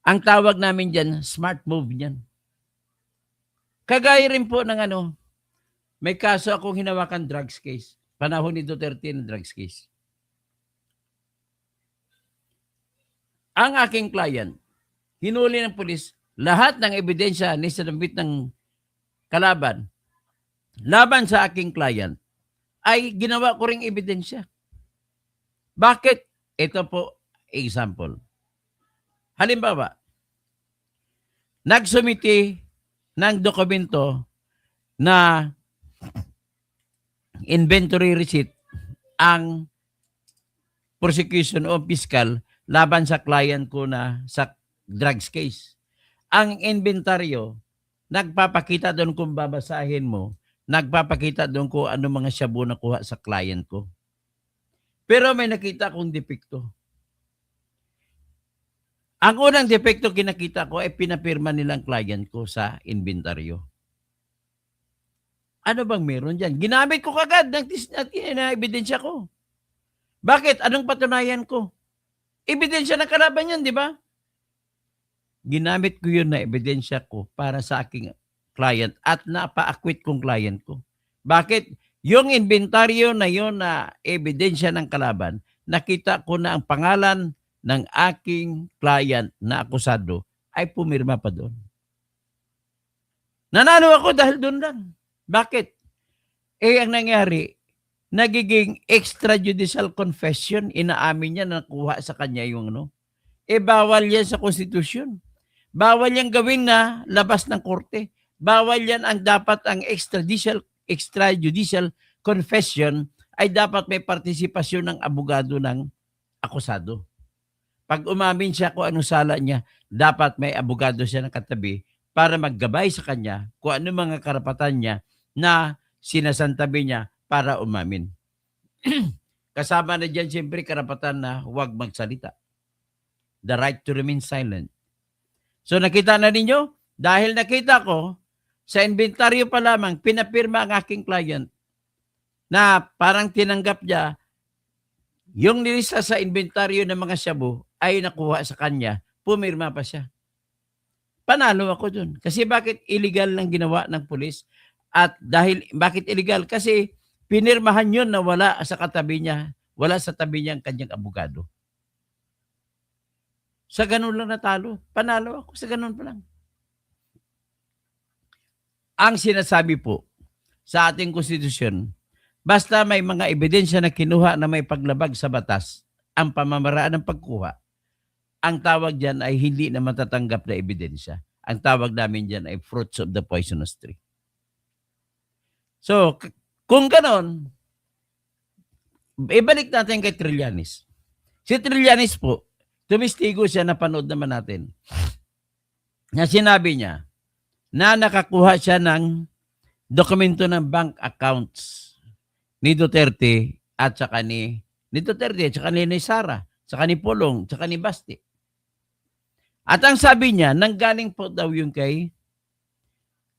Ang tawag namin dyan, smart move niyan. Kagaya rin po ng may kaso akong hinawakan drugs case. Panahon ni Duterte na drugs case. Ang aking client, hinuli ng pulis, lahat ng ebidensya ni sinabit ng kalaban, laban sa aking client, ay ginawa ko ring ebidensya. Bakit? Ito po, example. Halimbawa, nagsumiti ng dokumento na inventory receipt ang prosecution o fiscal laban sa client ko na sa drugs case. Ang inventaryo, nagpapakita doon kung babasahin mo, nagpapakita doon kung ano mga shabu na kuha sa client ko. Pero may nakita akong depekto. Ang unang depekto kinakita ko ay pinapirma nilang client ko sa inventaryo. Ano bang meron dyan? Ginamit ko kagad na ebidensya ko. Bakit? Anong patunayan ko? Ebidensya ng kalaban yan, di ba? Ginamit ko yun na ebidensya ko para sa aking client at napa-acquit kong client ko. Bakit? Yung inventaryo na yun na ebidensya ng kalaban, nakita ko na ang pangalan ng aking client na akusado ay pumirma pa doon. Nanalo ako dahil doon lang. Bakit? Ang nangyari, nagiging extrajudicial confession, inaamin niya na nakuha sa kanya yung bawal yan sa konstitusyon. Bawal yan gawin na labas ng korte. Bawal yan ang dapat ang extrajudicial confession ay dapat may partisipasyon ng abogado ng akusado. Pag umamin siya kung anong sala niya, dapat may abogado siya na katabi para maggabay sa kanya kung ano mga karapatan niya na sinasantabi niya para umamin. Kasama na dyan siyempre karapatan na huwag magsalita. The right to remain silent. So nakita na ninyo, dahil nakita ko, sa inventaryo pa lamang, pinapirma ang aking client na parang tinanggap niya yung nilista sa inventaryo ng mga shabu ay nakuha sa kanya, pumirma pa siya. Panalo ako dun. Kasi bakit illegal lang ginawa ng pulis? At dahil, bakit illegal? Kasi pinirmahan yun na wala sa katabi niya, wala sa tabi niya ang kanyang abogado. Sa ganun lang natalo. Panalo ako, sa ganun pa lang. Ang sinasabi po sa ating konstitusyon, basta may mga ebidensya na kinuha na may paglabag sa batas, ang pamamaraan ng pagkuha, ang tawag dyan ay hindi na matatanggap na ebidensya. Ang tawag namin dyan ay fruits of the poisonous tree. So, kung ganon, ibalik natin kay Trillanes. Si Trillanes po, tumistigo siya, napanood naman natin, na sinabi niya na nakakuha siya ng dokumento ng bank accounts ni Duterte at saka ni Duterte, at saka ni Sara, saka ni Pulong, saka ni Basti. At ang sabi niya, nanggaling po daw yung kay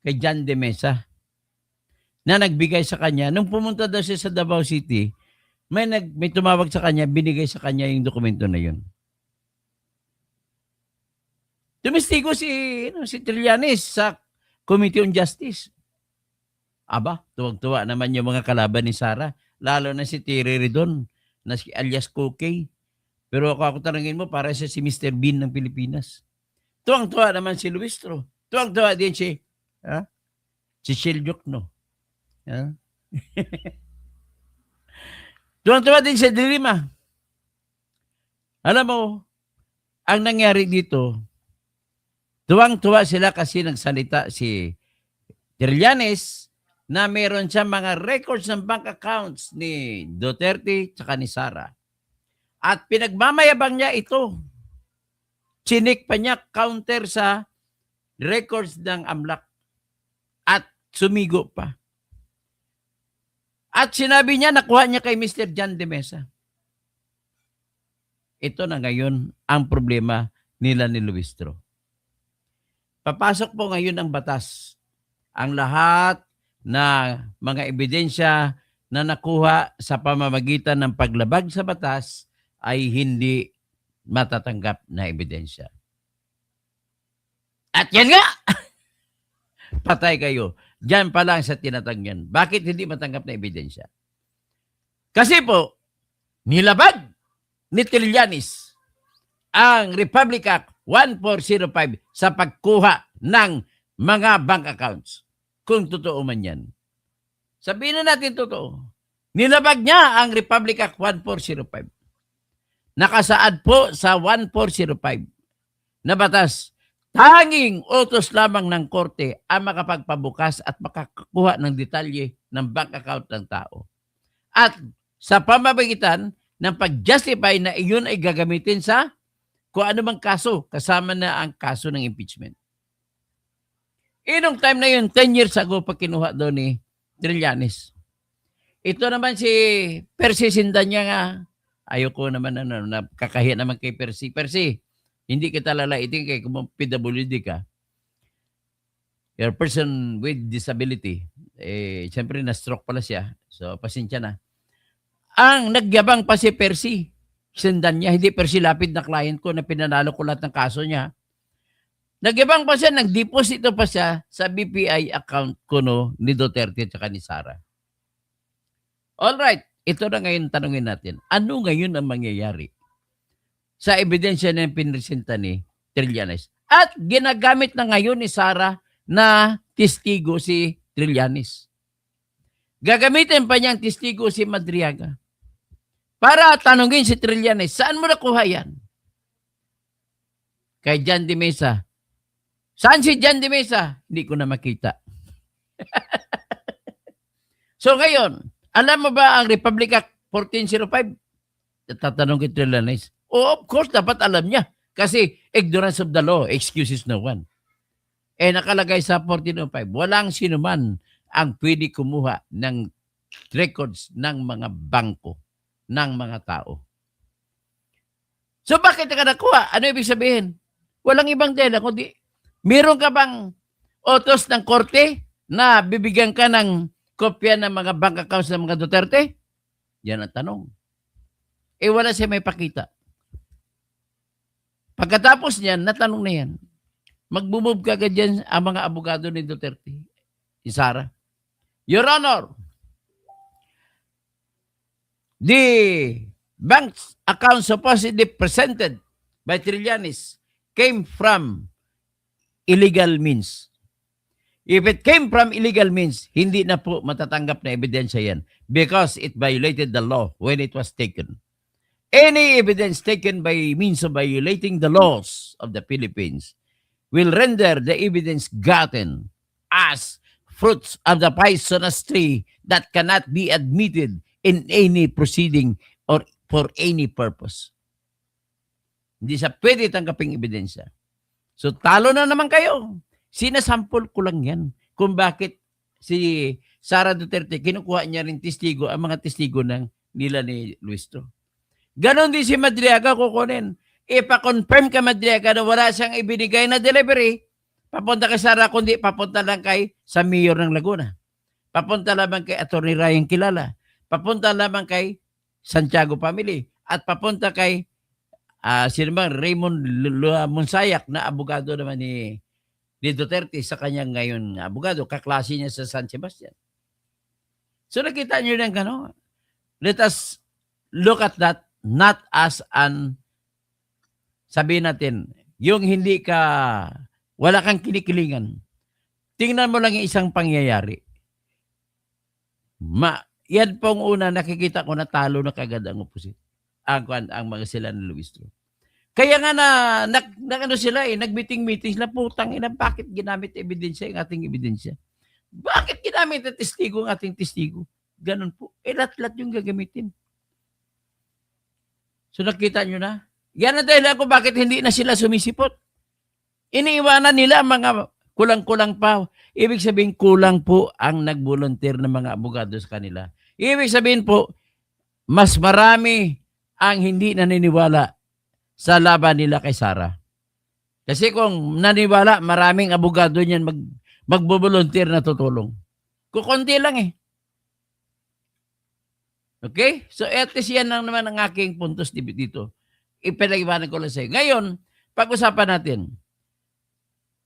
John de Mesa na nagbigay sa kanya. Nung pumunta daw siya sa Davao City, may tumawag sa kanya, binigay sa kanya yung dokumento na yun. Tumistigo si Trillanes sa Committee on Justice. Aba, tuwag-tuwa naman yung mga kalaban ni Sara, lalo na si Terry Ridon, na si alias Cookie. Pero ako tanungin mo, para siya si Mr. Bean ng Pilipinas. Tuwang-tuwa naman si Luistro. Tuwang-tuwa din si Shelyok, no? Ha? Tuwang-tuwa din si Dilima. Alam mo, ang nangyari dito, tuwang-tuwa sila kasi nagsalita si Trillanes na meron siya mga records ng bank accounts ni Duterte tsaka ni Sara. At pinagmamayabang niya ito. Chinik pa niya counter sa records ng AMLAC. At sumigo pa. At sinabi niya, nakuha niya kay Mr. John de Mesa. Ito na ngayon ang problema nila ni Luistro. Papasok po ngayon ang batas. Ang lahat na mga ebidensya na nakuha sa pamamagitan ng paglabag sa batas ay hindi matatanggap na ebidensya. At yan nga! Patay kayo. Diyan pa lang sa tinatangyan. Bakit hindi matanggap na ebidensya? Kasi po, nilabag ni Trillanes ang Republic Act 1405 sa pagkuha ng mga bank accounts. Kung totoo man yan. Sabihin na natin totoo. Nilabag niya ang Republic Act 1405. Nakasaad po sa 1405 na batas, tanging utos lamang ng korte ang makapagpabukas at makakuha ng detalye ng bank account ng tao. At sa pamamagitan ng pag-justify na iyon ay gagamitin sa kung ano mang kaso, kasama na ang kaso ng impeachment. Inong time na yun, 10 years ago, pag kinuha doon ni Trillanes. Ito naman si Percy Sindanya nga, ayoko naman nakakahiya naman kay Percy. Percy, hindi kita lalaitin kay kung PWD ka. You're a person with disability. Siyempre na-stroke pala siya. So, pasensya na. Ang nagyabang pa si Percy Sindanya, hindi Percy Lapid na client ko na pinanalo ko lahat ng kaso niya. Nagyabang pa siya, nag-deposito pa siya sa BPI account ko ni Duterte at saka ni Sara. Alright, ito na ngayon tanungin natin. Ano ngayon ang mangyayari sa ebidensya na pinresenta ni Trillanes? At ginagamit na ngayon ni Sara na testigo si Trillanes. Gagamitin pa niyang testigo si Madriaga para tanungin si Trillanes, saan mo nakuha yan? Kay John de Mesa. Saan si John de Mesa? Hindi ko na makita. So ngayon, alam mo ba ang Republic Act 1405? Tatanong kay Trillanes. Oh, of course, dapat alam niya. Kasi ignorance of the law excuses no one. Nakalagay sa 1405, walang sinuman ang pwede kumuha ng records ng mga bangko, ng mga tao. So bakit ka nakuha? Ano ibig sabihin? Walang ibang dela, kundi meron ka bang utos ng korte na bibigyan ka ng kopya ng mga bank accounts ng mga Duterte? Yan ang tanong. Wala siya may pakita. Pagkatapos niyan, natanong na yan. Mag-move ka agad dyan ang mga abogado ni Duterte. Si Sara. Your Honor, the bank accounts supposedly presented by Trillanes came from illegal means. If it came from illegal means, hindi na po matatanggap na ebidensya yan because it violated the law when it was taken. Any evidence taken by means of violating the laws of the Philippines will render the evidence gotten as fruits of the poisonous tree that cannot be admitted in any proceeding or for any purpose. Hindi siya pwede tanggaping ebidensya. So talo na naman kayo. Sinasample ko lang yan kung bakit si Sara Duterte kinukuha niya rin testigo ang mga testigo nila ni Luistro. Ganon din si Madriaga kukunin. Ipa-confirm ka Madriaga na wala siyang ibinigay na delivery, papunta kay Sara, kundi papunta lang kay sa mayor ng Laguna. Papunta lamang kay Atty. Ryan Kilala. Papunta lamang kay Santiago Family. At papunta kay Raymond Monsayak na abogado naman ni Duterte sa kanyang ngayon abogado. Kaklase niya sa San Sebastian. So nakita niyo lang gano'n. Let us look at that not as an, sabihin natin, yung hindi ka, wala kang kinikilingan. Tingnan mo lang yung isang pangyayari. Yan pong una, nakikita ko na talo na kagad ang opposite. Ang mga sila ni Luis Tro. Kaya nga ano sila nagmeeting-meeting sila, putang ina, bakit ginamit ebidensya yung ating ebidensya? Bakit ginamit ang testigo ang ating testigo? Ganun po. Lahat-lahat yung gagamitin. So nakita nyo na? Yan ang dahilan ko bakit hindi na sila sumisipot. Iniiwanan nila ang mga kulang-kulang pa. Ibig sabihin, kulang po ang nag-volunteer ng mga abogado sa kanila. Ibig sabihin po, mas marami ang hindi naniniwala sa laban nila kay Sara. Kasi kung naniwala, maraming abogado niyan mag-volunteer na tutulong. Kukunti lang eh. Okay? So, at least yan lang naman ang aking puntos dito. Ipinag-iwanan ko lang sa'yo. Ngayon, pag-usapan natin,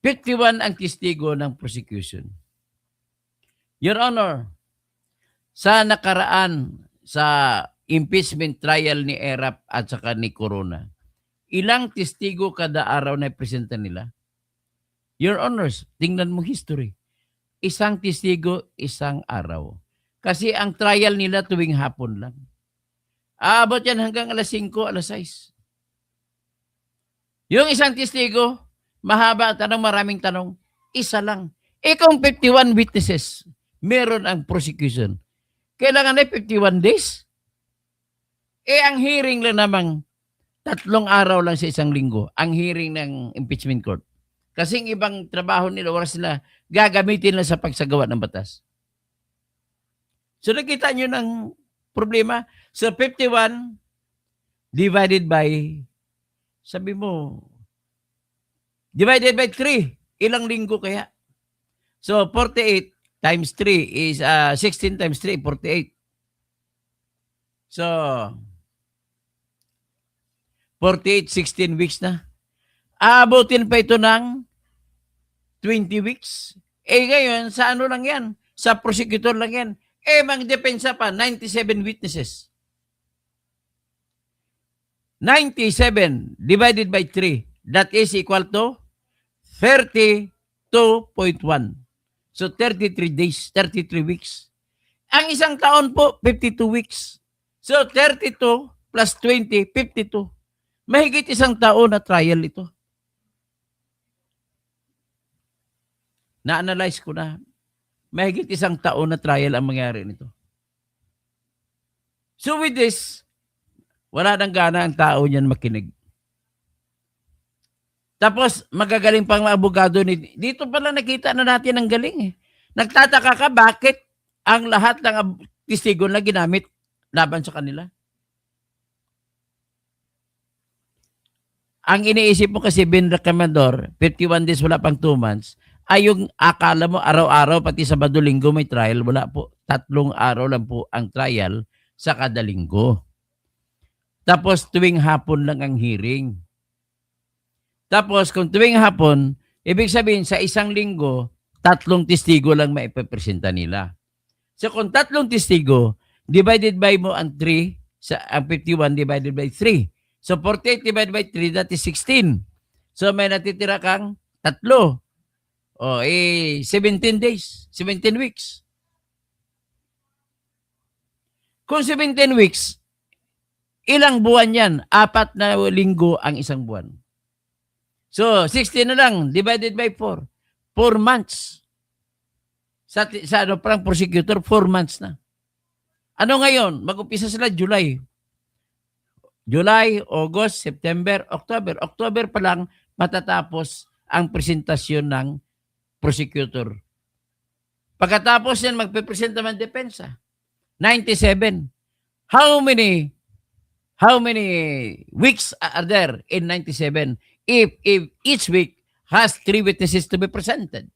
51 ang testigo ng prosecution. Your Honor, sa nakaraan sa impeachment trial ni Erap at saka ni Corona, ilang testigo kada araw na presenta nila? Your Honors, tingnan mo history. Isang testigo, isang araw. Kasi ang trial nila tuwing hapon lang. Aabot yan hanggang alas 5, alas 6. Yung isang testigo, mahaba tanong, maraming tanong, isa lang. Kung 51 witnesses, meron ang prosecution. Kailangan na 51 days? Ang hearing lang namang 3 araw lang sa isang linggo, ang hearing ng impeachment court. Kasi ang ibang trabaho nila, oras nila, gagamitin lang sa pagsagawa ng batas. So nakita nyo ng problema. So 51 divided by, sabi mo, divided by 3. Ilang linggo kaya? So 48 times 3 is 16 times 3, 48. So 48, 16 weeks na. Aabutin pa ito ng 20 weeks. Ngayon, sa ano lang yan? Sa prosecutor lang yan. Mang depensa pa, 97 witnesses. 97 divided by 3. That is equal to 32.1. So 33 days, 33 weeks. Ang isang taon po, 52 weeks. So 32 plus 20, 52. Mahigit isang taon na trial ito. Na-analyze ko na. Mahigit isang taon na trial ang mangyari nito. So with this, wala nang gana ang tao niyan makinig. Tapos, magagaling pang mga abogado. Dito pala nakita na natin ang galing eh. Nagtataka ka bakit ang lahat ng testigo na ginamit laban sa kanila? Ang iniisip mo kasi bin recommendor, 51 days, wala pang 2 months, ay yung akala mo araw-araw, pati Sabado, Linggo may trial. Wala po. 3 araw lang po ang trial sa kada linggo. Tapos tuwing hapon lang ang hearing. Tapos kung tuwing hapon, ibig sabihin sa isang linggo, 3 testigo lang maipapresenta nila. So kung 3 testigo, divided by mo ang 3, ang 51 divided by 3. So 48 divided by 3, that is 16. So may natitira kang 3. 17 days, 17 weeks. Kung 17 weeks, ilang buwan yan? 4 na linggo ang isang buwan. So, 16 na lang, divided by 4. 4 months. Sa parang prosecutor, 4 months na. Ano ngayon? Mag-upisa sila July. July, August, September, October. October pa lang matatapos ang presentasyon ng prosecutor. Pagkatapos yan, magpipresenta man depensa. 97. How many weeks are there in 97 if each week has 3 witnesses to be presented?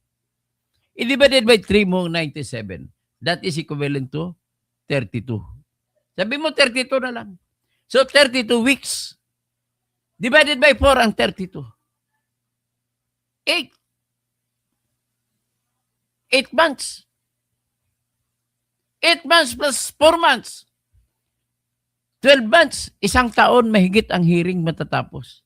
I-divided by 3 mo 97. That is equivalent to 32. Sabi mo 32 na lang. So 32 weeks. Divided by 4 ang 32. 8 months. 8 months plus 4 months. 12 months, isang taon mahigit ang hearing matatapos.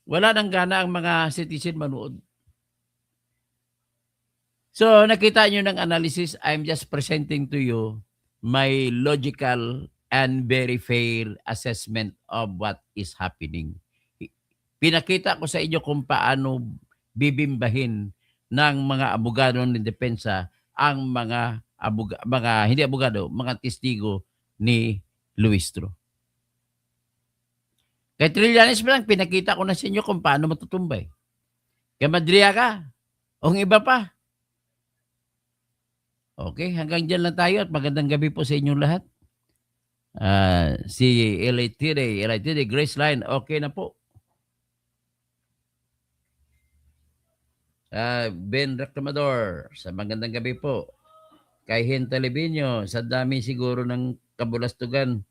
Wala nang gana ang mga citizen manood. So, nakita nyo ng analysis, I'm just presenting to you my logical and very fair assessment of what is happening. Pinakita ko sa inyo kung paano bibimbahin ng mga abogado ng depensa ang mga hindi abogado, mga testigo ni Luistro. Kay Trillanes pa lang, pinakita ko na sa inyo kung paano matutumbay. Kay Madriaga, o iba pa. Okay, hanggang dyan lang tayo at magandang gabi po sa inyong lahat. Si LATD, Grace Line, okay na po. Ben Reclamador, sa magandang gabi po. Kay Hen Talibino, sa dami siguro ng kabulastugan,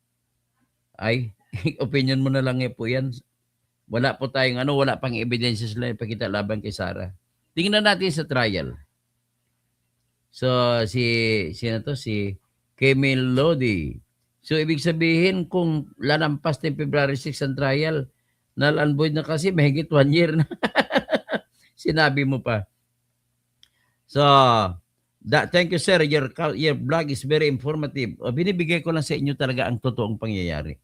ay, opinion mo na lang po yan. Wala po tayong wala pang evidences lang ipakita laban kay Sara. Tingnan natin sa trial. So, si Kemil Lodi. So, ibig sabihin, kung lalampas ng February 6 ang trial, null and void na kasi, mahigit 1 year na. Sinabi mo pa. So, thank you, sir. Your blog is very informative. Binibigay ko lang sa inyo talaga ang totoong pangyayari.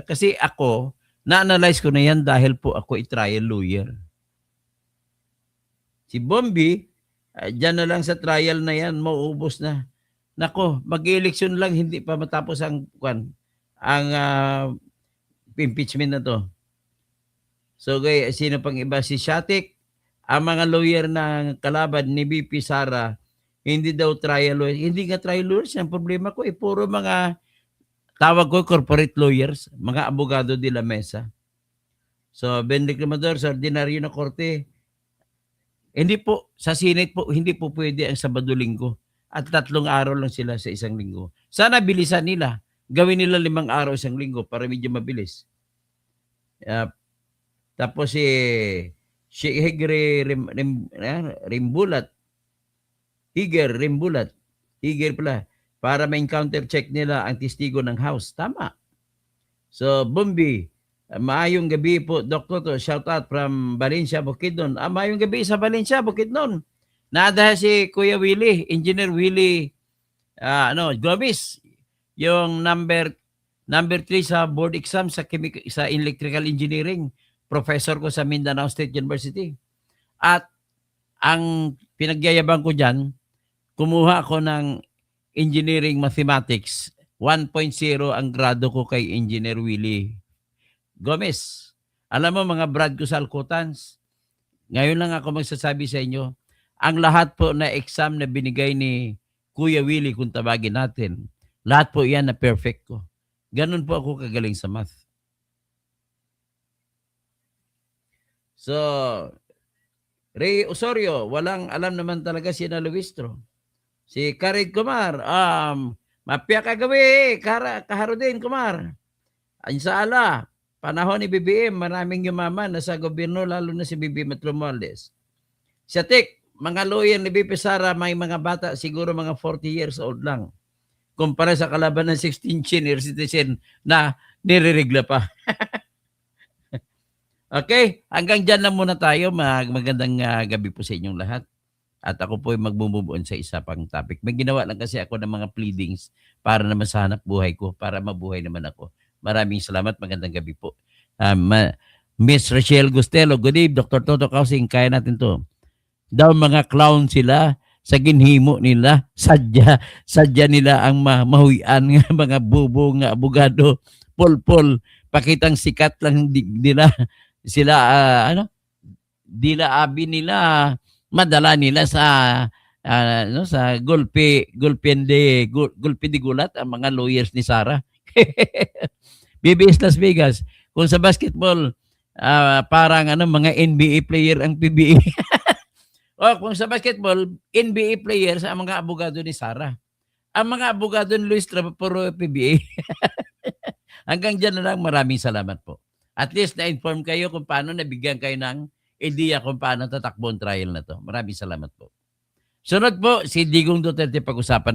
Kasi ako, na-analyze ko na yan dahil po ako trial lawyer. Si Bombi, dyan na lang sa trial na yan, mauubos na. Nako, mag-election lang, hindi pa matapos ang impeachment na to. So, sino pang iba? Si Shatik, ang mga lawyer na kalaban ni BP Sara, hindi daw trial lawyer. Hindi nga trial lawyers. Ang problema ko, puro mga tawag ko corporate lawyers, mga abogado de la mesa. So, Ben Reclamador, sa ordinaryo na korte, hindi po, sa Senate po, hindi po pwede ang Sabado-Linggo. At 3 araw lang sila sa isang linggo. Sana bilisan nila. Gawin nila 5 araw isang linggo para medyo mabilis. Tapos si Higre Rimbulat. Higer pala. Para ma-encounter check nila ang testigo ng House. Tama. So, Bombi, maayong gabi po, Dr. To, shout out from Valencia, Bukidnon. Maayong gabi sa Valencia, Bukidnon. Nada si Kuya Willie, Engineer Willie Gomez, yung number 3 sa board exam sa electrical engineering, professor ko sa Mindanao State University. At ang pinagyayabang ko dyan, kumuha ako ng engineering mathematics, 1.0 ang grado ko kay Engineer Willie Gomez. Alam mo mga brad ko sa Alcotans, ngayon lang ako magsasabi sa inyo, ang lahat po na exam na binigay ni Kuya Willie, kung tawagin natin, lahat po yan na perfect ko. Ganun po ako kagaling sa math. So, Ray Osorio, walang alam naman talaga si Luistro. Si Karid Kumar, mapya kagawi, Kaharudin Kumar. Inshallah, panahon ni BBM, maraming yumaman na sa gobyerno, lalo na si BBM at Romualdez. Shatik, mga lawyer ni BP Sara, may mga bata, siguro mga 40 years old lang. Kumpara sa kalaban ng 16 senior citizen na niriregla pa. Okay, hanggang dyan lang muna tayo. Magandang gabi po sa inyong lahat. At ako po ay magmumubuon sa isa pang topic. May ginawa lang kasi ako ng mga pleadings para naman sa hanap buhay ko, para mabuhay naman ako. Maraming salamat. Magandang gabi po. Miss Rachel Gustelo, good evening. Dr. Toto Kausing, kaya natin to. Daw mga clown sila sa ginhimo nila, sadya nila ang mahuyan ng mga bubo nga abogado, pol, pakitang sikat lang nila sila abi nila madala nila sa sa gulpi di gulat ang mga lawyers ni Sara. BBS Las Vegas, kung sa basketball parang mga NBA player ang PBA. Kung sa basketball, NBA players ang mga abogado ni Sara. Ang mga abogado ni Luis puro PBA. Hanggang dyan na lang, maraming salamat po. At least na-inform kayo kung paano nabigyan kayo ng idea kung paano tatakbo ang trial na to. Maraming salamat po. Sunod po, si Digong Duterte pag-usapan